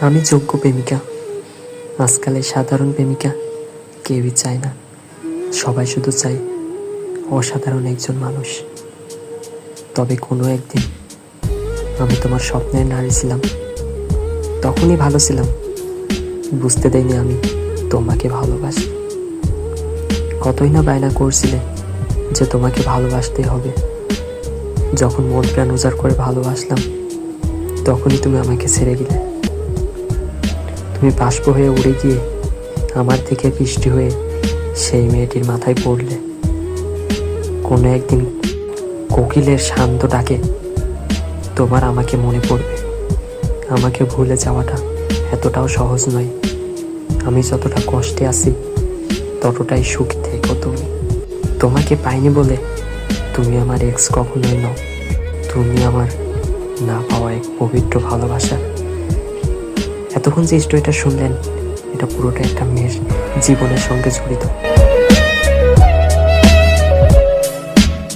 আমি যোগ্য প্রেমিকা, আজকালের সাধারণ প্রেমিকা কেউই চায় না। সবাই শুধু চায় অসাধারণ একজন মানুষ। তবে কোনো একদিন আমি তোমার স্বপ্নের নারী ছিলাম, তখনই ভালো ছিলাম। বুঝতে দেয়নি আমি তোমাকে ভালোবাসি। কতই না বায়না করছিলে যে তোমাকে ভালোবাসতে হবে। যখন মন প্রাণ উজাড় করে ভালোবাসলাম, তখনই তুমি আমাকে ছেড়ে গেলে। তুমি বাষ্প হয়ে উড়ে গিয়ে আমার দিকে বৃষ্টি হয়ে সেই মেয়েটির মাথায় পড়লে। কোনো একদিন কোকিলের শান্ত ডাকে তোমার আমাকে মনে পড়বে। আমাকে ভুলে যাওয়াটা এতটাও সহজ নয়। আমি যতটা কষ্টে আছি ততটাই সুখী থেকো তুমি। তোমাকে পাইনি বলে তুমি আমার এক্স কখনোই নও। তুমি আমার না পাওয়া এক পবিত্র ভালোবাসা। এতক্ষণ যে স্টোরিটা শুনলেন, এটা পুরোটা একটা মেয়ের জীবনের সঙ্গে জড়িত।